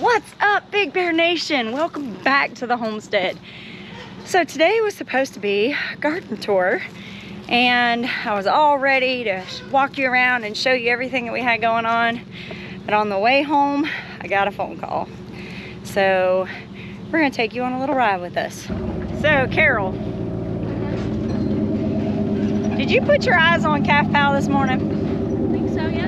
What's up, Big Bear Nation? Welcome back to the homestead. So today was supposed to be a garden tour, and I was all ready to walk you around and show you everything that we had going on. But on the way home, I got a phone call. So we're gonna take you on a little ride with us. So Carol, did you put your eyes on Calf Pal this morning? I think so, yeah.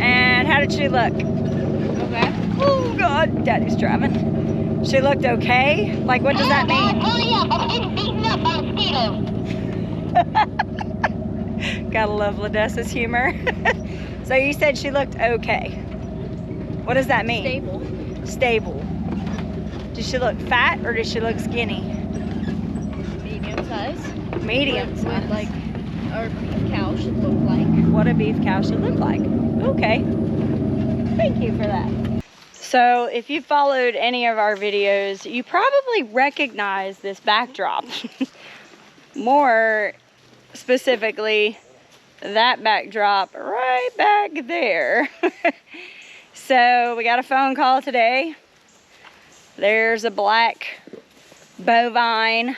And how did she look? Okay. Oh God, Daddy's driving. She looked okay? Like, what does that mean? I'm getting beaten up by mosquitoes. Gotta love Ladessa's humor. So you said she looked okay. What does that mean? Stable. Stable. Did she look fat or did she look skinny? Medium size. Medium With size. like our beef cow should look like. What a beef cow should look like. Okay. Thank you for that. So if you followed any of our videos, you probably recognize this backdrop. More specifically, that backdrop right back there. So we got a phone call today. There's a black bovine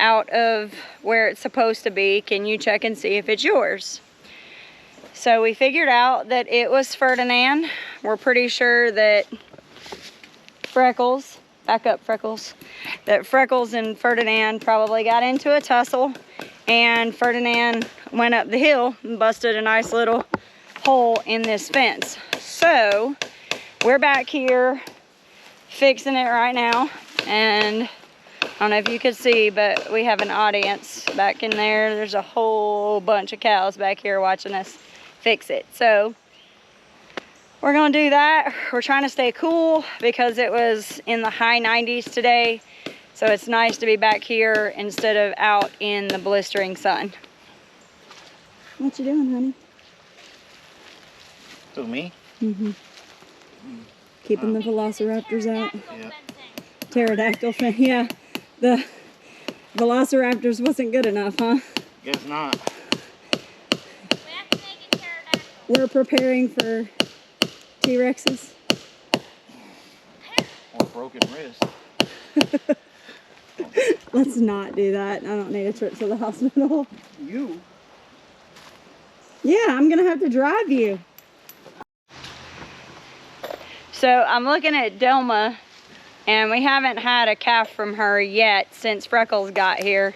out of where it's supposed to be. Can you check and see if it's yours? So we figured out that it was Ferdinand. We're pretty sure that Freckles, back up Freckles, that Freckles and Ferdinand probably got into a tussle, and Ferdinand went up the hill and busted a nice little hole in this fence. So we're back here fixing it right now, and I don't know if you could see, but we have an audience back in there. There's a whole bunch of cows back here watching us fix it. So we're gonna do that. We're trying to stay cool because it was in the high 90s today, so it's nice to be back here instead of out in the blistering sun. What you doing, honey? To me? Mm-hmm. Keeping the velociraptors out. Yeah. Pterodactyl fan. Yeah, the velociraptors wasn't good enough, huh? Guess not. We're preparing for T-Rexes. Or broken wrist. Let's not do that. I don't need a trip to the hospital. You? Yeah, I'm gonna have to drive you. So I'm looking at Delma, and we haven't had a calf from her yet since Freckles got here.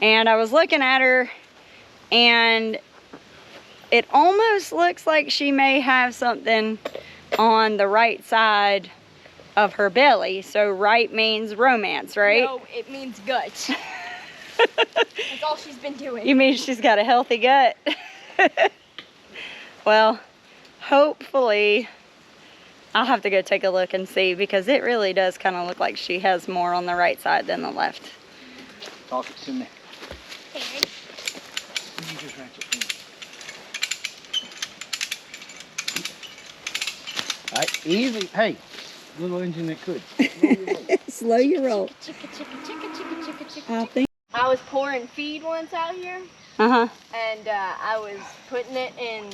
And I was looking at her, and it almost looks like she may have something on the right side of her belly. So right means romance, right? No, it means gut. That's all she's been doing. You mean she's got a healthy gut? Well, hopefully, I'll have to go take a look and see, because it really does kind of look like she has more on the right side than the left. Talk it to me. Okay, You just ratchet me. Alright, easy. Hey, little engine that could. Slow your roll. chicka, chicka, chicka, chicka, chicka, chicka, I chicka. think. I was pouring feed once out here, Uh-huh. and I was putting it in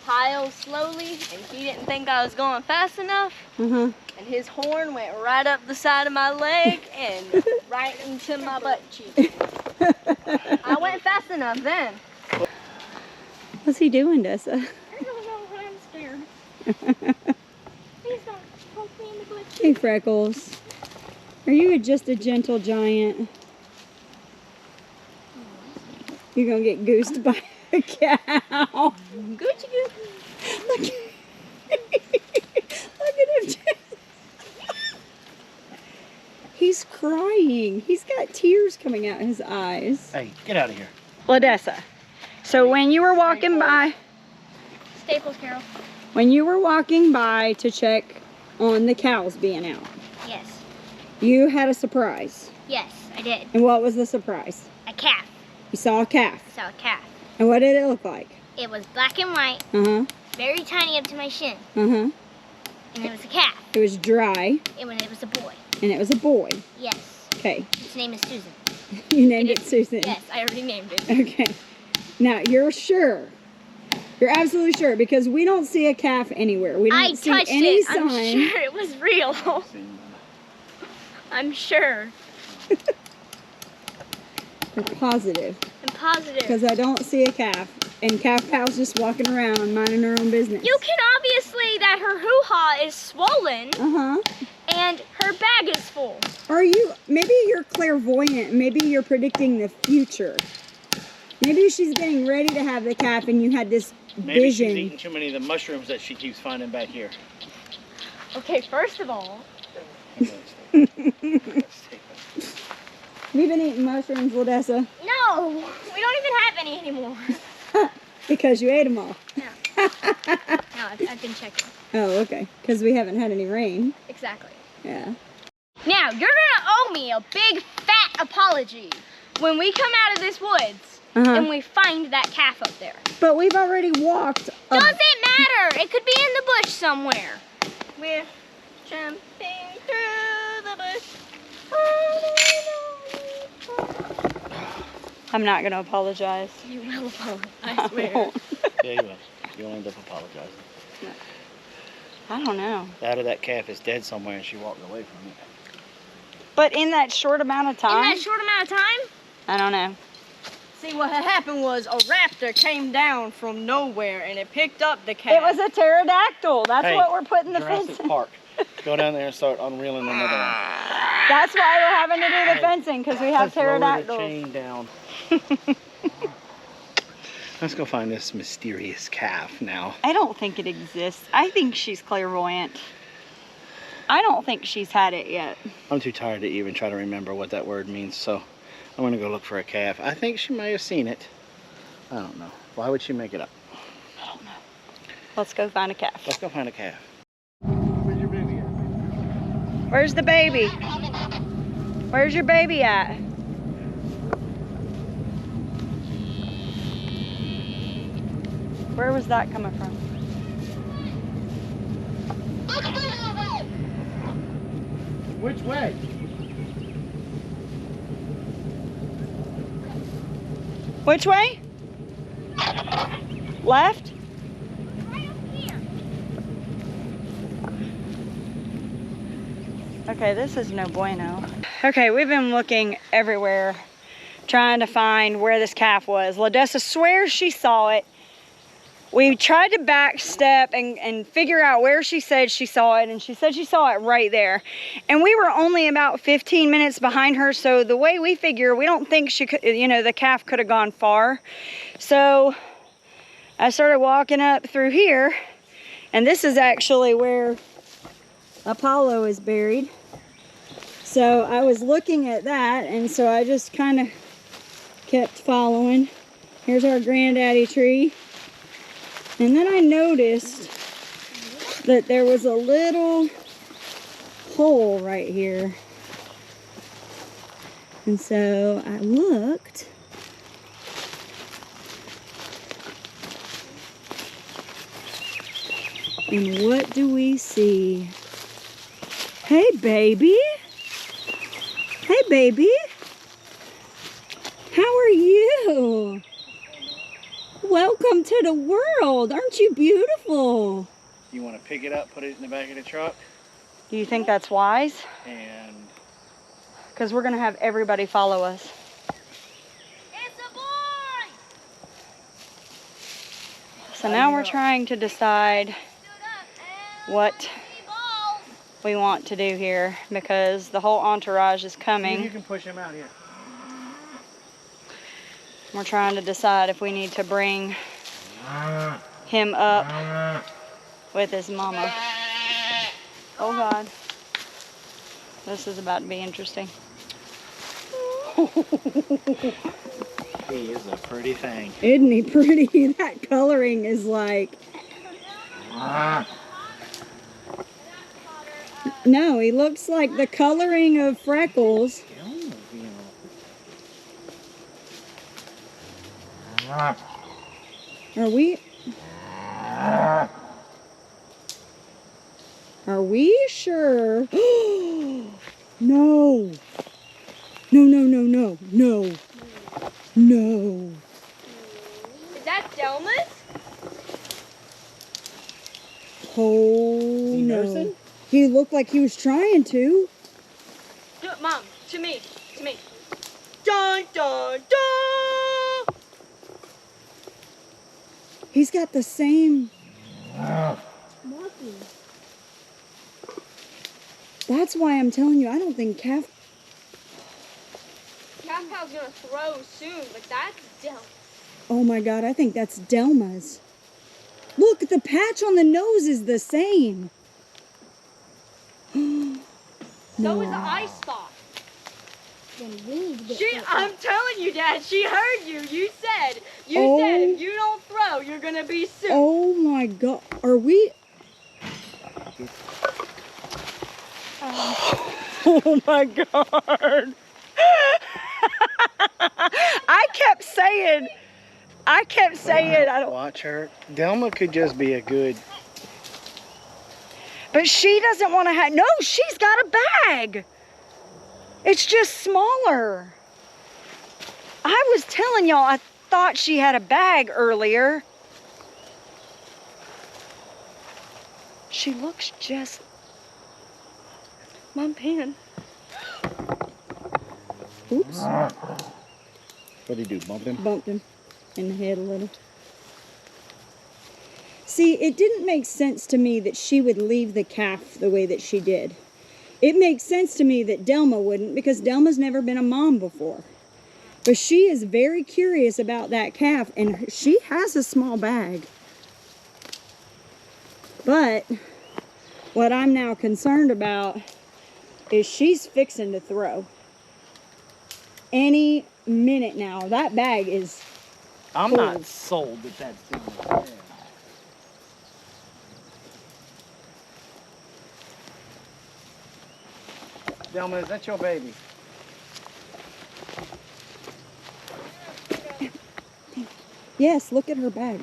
piles slowly, and he didn't think I was going fast enough, Uh-huh. and his horn went right up the side of my leg and right into my butt cheek. I went fast enough then. What's he doing, Dessa? I don't know, but I'm scared. Please don't poke me in the butt cheek. Hey, Freckles. Are you just a gentle giant? You're gonna get goosed by a cow. Gucci goo. Look, look at him. He's crying. He's got tears coming out his eyes. Hey, get out of here. Ladessa, so when you were walking by, Staples, Carol. when you were walking by to check on the cows being out, Yes. you had a surprise. Yes, I did. And what was the surprise? A calf. You saw a calf. I saw a calf. And what did it look like? It was black and white, Uh-huh. very tiny up to my shin, Uh-huh. and it was a calf. It was dry, It was a boy. and it was a boy. Yes. Okay. Its name is Susan. You named it Susan. Yes, I already named it. Okay. Now, you're sure You're absolutely sure because we don't see a calf anywhere. We I don't see touched any it. sign. I'm sure it was real. I'm sure. You're positive. I'm positive. Because I don't see a calf. And Calf Pal's just walking around minding her own business. You can obviously that her hoo-ha is swollen Uh-huh. and her bag is full. Are you, maybe you're clairvoyant. Maybe you're predicting the future. Maybe she's getting ready to have the calf and you had this Maybe vision. she's eating too many of the mushrooms that she keeps finding back here. Okay, first of all, We've been eating mushrooms, Ladessa, no, we don't even have any anymore. because you ate them all. No, I've been checking. Oh, okay. Because we haven't had any rain. Exactly. Yeah. Now, you're gonna owe me a big fat apology when we come out of this woods and we find that calf up there. But we've already walked. Doesn't matter. It could be in the bush somewhere. We're jumping through the bush. I'm not going to apologize. You will apologize, I swear. Yeah, you will. You'll end up apologizing. I don't know. That calf is dead somewhere and she walked away from it. But in that short amount of time? In that short amount of time? I don't know. See, what had happened was a raptor came down from nowhere and it picked up the calf. It was a pterodactyl. That's Hey, what we're putting the Jurassic fence in. Park. Go down there and start unreeling another one. That's why we're having to do the fencing, because we have Let's lower the pterodactyls. chain down. Let's go find this mysterious calf now. I don't think it exists. I think she's clairvoyant. I don't think she's had it yet. I'm too tired to even try to remember what that word means, so I'm gonna go look for a calf. I think she may have seen it. I don't know. Why would she make it up? I don't know. Let's go find a calf. Let's go find a calf. Where's your baby at? Where's the baby? Where's your baby at? Where was that coming from? Which way? Which way? Left? Okay, this is no bueno. Okay, we've been looking everywhere trying to find where this calf was. Ladessa swears she saw it. We tried to back step and figure out where she said she saw it, and she said she saw it right there. And we were only about 15 minutes behind her, so the way we figure, we don't think she could, you know, the calf could have gone far. So I started walking up through here, and this is actually where Apollo is buried. So I was looking at that, and so I just kind of kept following. Here's our granddaddy tree. And then I noticed that there was a little hole right here. And so I looked. And what do we see? Hey, baby. Hey, baby. How are you? Welcome to the world. Aren't you beautiful? You want to pick it up, put it in the back of the truck, Do you think that's wise? and Because we're going to have everybody follow us. It's a boy! So now we're trying to decide what we want to do here, because the whole entourage is you coming. can push him out here. We're trying to decide if we need to bring him up with his mama. Oh God. This is about to be interesting. He is a pretty thing. Isn't he pretty? That coloring is like... No, he looks like the coloring of Freckles. Are we sure? No. No, no, no, no, no. No. Is that Delma's? Oh, Is he no. nursing? He looked like he was trying to. Do it, Mom. To me. To me. Dun, dun, dun! He's got the same. That's why I'm telling you, I don't think calf. Calf cow's gonna throw soon, but that's Delma. Oh my God, I think that's Delma's. Look, the patch on the nose is the same. So is the eye spot. I'm telling you, Dad, she heard you. You said Oh. if you don't throw, you're gonna be soup. Oh my God, are we? Oh my God. I kept saying, I don't. Watch her. Delma could just be a good. But she doesn't want to have, no, she's got a bag. It's just smaller. I was telling y'all, I thought she had a bag earlier. She looks just, Mom, pan. oops, What did he do? Bump him? bumped him in the head a little. See, it didn't make sense to me that she would leave the calf the way that she did. It makes sense to me that Delma wouldn't, because Delma's never been a mom before. But she is very curious about that calf, and she has a small bag. But what I'm now concerned about is she's fixing to throw. Any minute now. That bag is I'm full. not sold that that's Delma. Delma, is that your baby? Yes, look at her bag.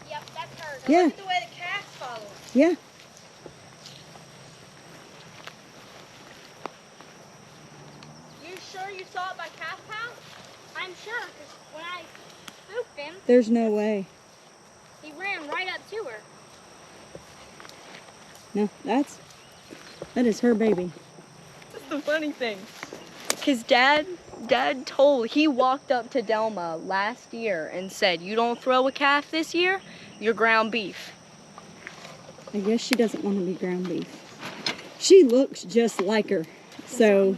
Yep, that's hers. Yeah, Look at the way the cat's following. yeah. You sure you saw it by calf cow? I'm sure, because when I spooked him, There's no way. he ran right up to her. No, that is her baby. That's the funny thing. Because Dad he walked up to Delma last year and said, you don't throw a calf this year, you're ground beef. I guess she doesn't want to be ground beef. She looks just like her. So,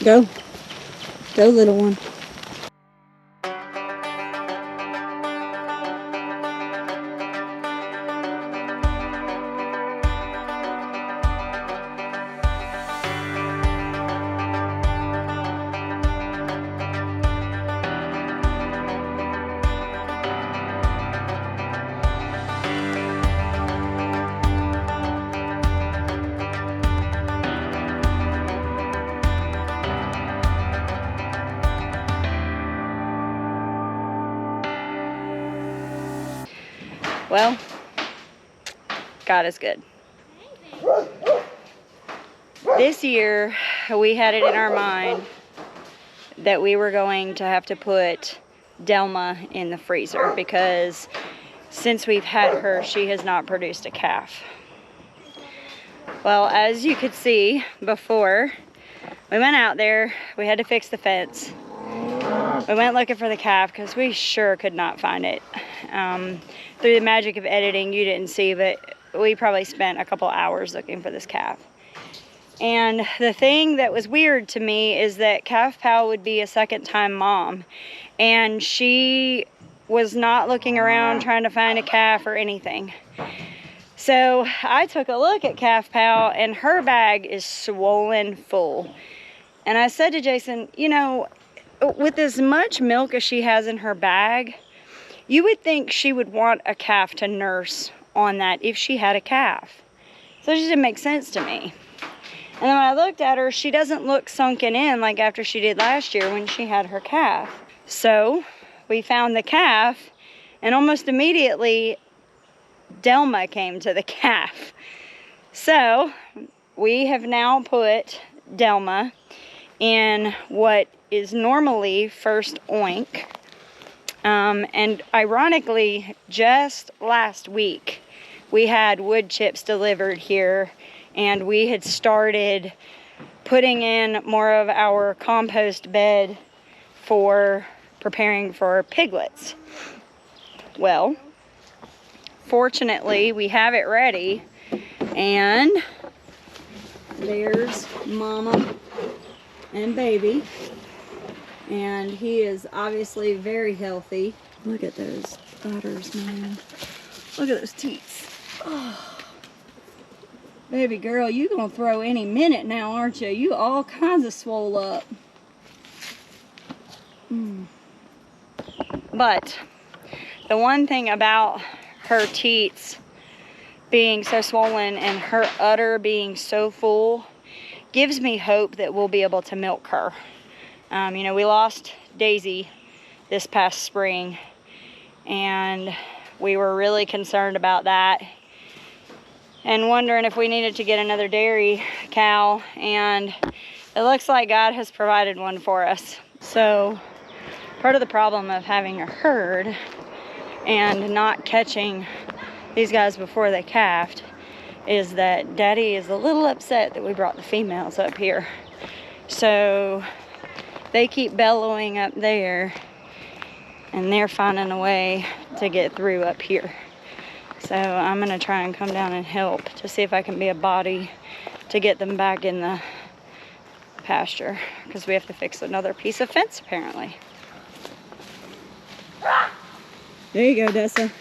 go. Go, little one. Well, God is good. This year, we had it in our mind that we were going to have to put Delma in the freezer because since we've had her, she has not produced a calf. Well, as you could see before, we went out there, we had to fix the fence. We went looking for the calf because we sure could not find it. Through the magic of editing, you didn't see, but we probably spent a couple hours looking for this calf. And the thing that was weird to me is that Calf Pal would be a second-time mom, and she was not looking around trying to find a calf or anything. So I took a look at Calf Pal, and her bag is swollen full. And I said to Jason, you know, with as much milk as she has in her bag, you would think she would want a calf to nurse on that if she had a calf. So it just didn't make sense to me. And then when I looked at her, she doesn't look sunken in like after she did last year when she had her calf. So we found the calf, and almost immediately Delma came to the calf. So we have now put Delma in what is normally first oink. And ironically, just last week, we had wood chips delivered here, and we had started putting in more of our compost bed for preparing for piglets. Well, fortunately, we have it ready, and there's Mama and baby, and he is obviously very healthy. Look at those udders, man. Look at those teats. Oh. Baby girl, you gonna throw any minute now, aren't you? You all kinds of swole up. But the one thing about her teats being so swollen and her udder being so full gives me hope that we'll be able to milk her. You know, we lost Daisy this past spring, and we were really concerned about that and wondering if we needed to get another dairy cow, and it looks like God has provided one for us. So part of the problem of having a herd and not catching these guys before they calved is that Daddy is a little upset that we brought the females up here. So they keep bellowing up there, and they're finding a way to get through up here. So I'm gonna try and come down and help to see if I can be a body to get them back in the pasture, because we have to fix another piece of fence apparently. There you go, Dessa.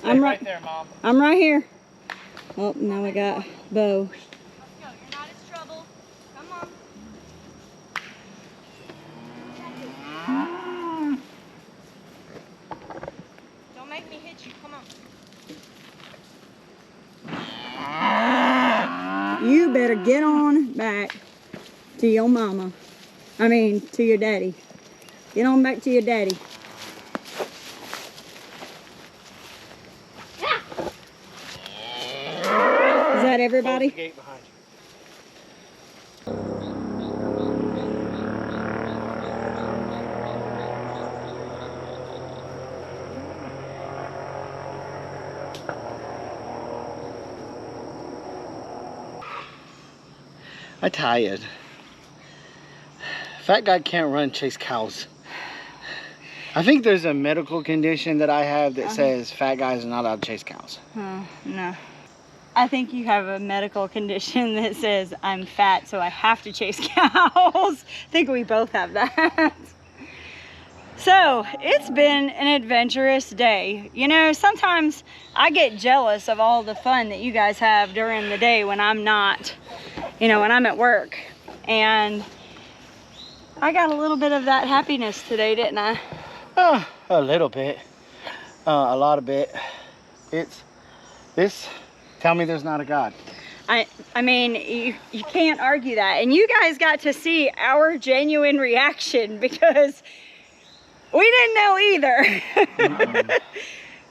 I'm right there, Mom. I'm right here. Oh, now we got Bo. Let's go. You're not as trouble. Come on. Don't make me hit you. Come on. You better get on back to your mama. I mean, to your daddy. Get on back to your daddy. Is that everybody? Close the gate behind you. I'm tired. Fat guy can't run chase cows. I think there's a medical condition that I have that says fat guys are not allowed to chase cows. Oh, no. I think you have a medical condition that says I'm fat, so I have to chase cows. I think we both have that. So, it's been an adventurous day. You know, sometimes I get jealous of all the fun that you guys have during the day when I'm not, you know, when I'm at work. And I got a little bit of that happiness today, didn't I? A little bit. A lot of bit. It's this. Tell me there's not a God. I mean, you can't argue that. And you guys got to see our genuine reaction because we didn't know either.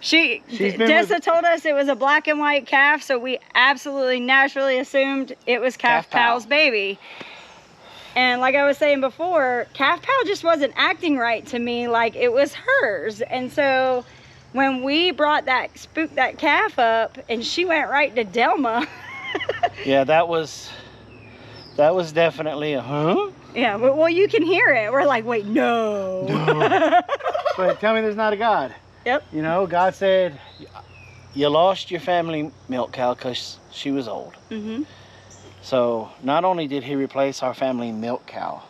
Dessa told us it was a black and white calf, so we absolutely naturally assumed it was Calf Pal's baby. And like I was saying before, Calf Pal just wasn't acting right to me like it was hers. And so when we spooked that calf up and she went right to Delma. Yeah, that was definitely a huh? Yeah, well, you can hear it. We're like, wait, no. But tell me there's not a God. Yep. You know, God said, you lost your family milk cow because she was old. Mm-hmm. So not only did he replace our family milk cow,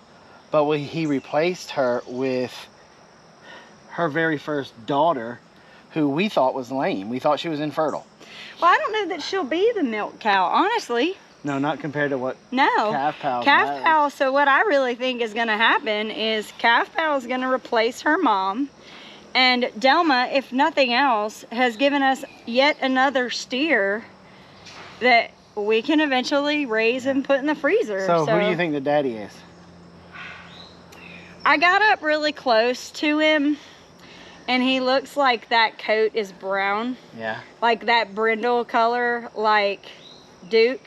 but he replaced her with her very first daughter, who we thought was lame. We thought she was infertile. Well, I don't know that she'll be the milk cow, honestly. No, not compared to what No. Calf Pal Calf does. Pal, so what I really think is going to happen is Calf Pal is going to replace her mom. And Delma, if nothing else, has given us yet another steer that we can eventually raise and put in the freezer. So who do you think the daddy is? I got up really close to him, and he looks like that coat is brown. Yeah. Like that brindle color, like Duke.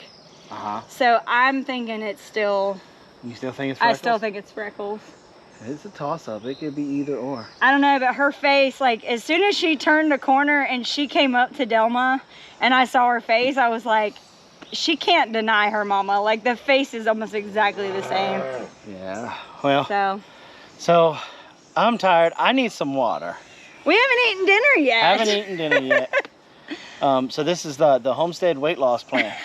Uh-huh. So I'm thinking it's still, You still think it's I Freckles? still think it's Freckles. It's a toss-up. It could be either or. I don't know, but her face, like as soon as she turned the corner and she came up to Delma and I saw her face, I was like, she can't deny her mama. Like the face is almost exactly the same. Yeah. Well, So I'm tired. I need some water. we haven't eaten dinner yet. Haven't eaten dinner yet. So this is the Homestead weight loss plan,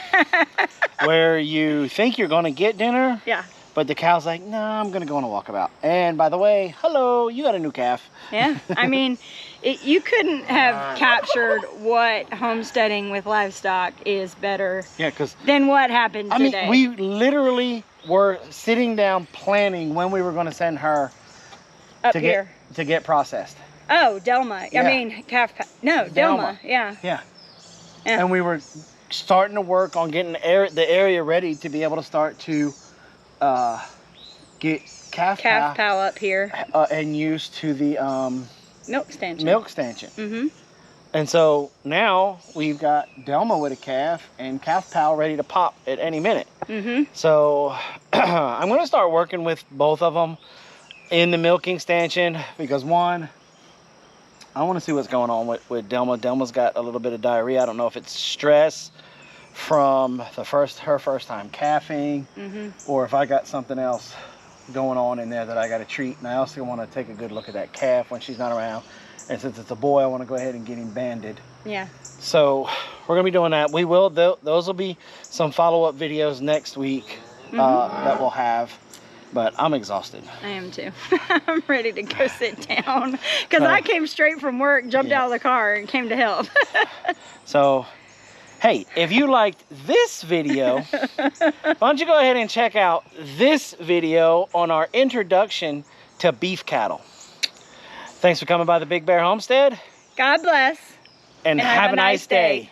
where you think you're going to get dinner, Yeah. but the cow's like, no, I'm going to go on a walkabout. And by the way, hello, you got a new calf. Yeah. I mean, you couldn't have captured what homesteading with livestock is better Yeah, because than what happened I today. mean, we literally were sitting down planning when we were going to send her up to here. get processed. Oh, Delma. Yeah. I mean, no, Delma. Yeah. Yeah. Yeah. And we were starting to work on getting the area ready to be able to start to get calf Pal up here. and used to the Milk stanchion. milk stanchion. Mm-hmm. And so now we've got Delma with a calf and Calf Pal ready to pop at any minute. Mm-hmm. So I'm going to start working with both of them in the milking stanchion because one, I want to see what's going on with Delma. Delma's got a little bit of diarrhea. I don't know if it's stress from her first time calving, or if I got something else going on in there that I got to treat. And I also want to take a good look at that calf when she's not around. And since it's a boy, I want to go ahead and get him banded. Yeah. So we're gonna be doing that. We will. Those will be some follow-up videos next week that we'll have. But I'm exhausted. I am too. I'm ready to go sit down because I came straight from work, jumped out of the car, and came to help. So, hey, if you liked this video, why don't you go ahead and check out this video on our introduction to beef cattle. Thanks for coming by the Big Bear Homestead. God bless. And have a nice day.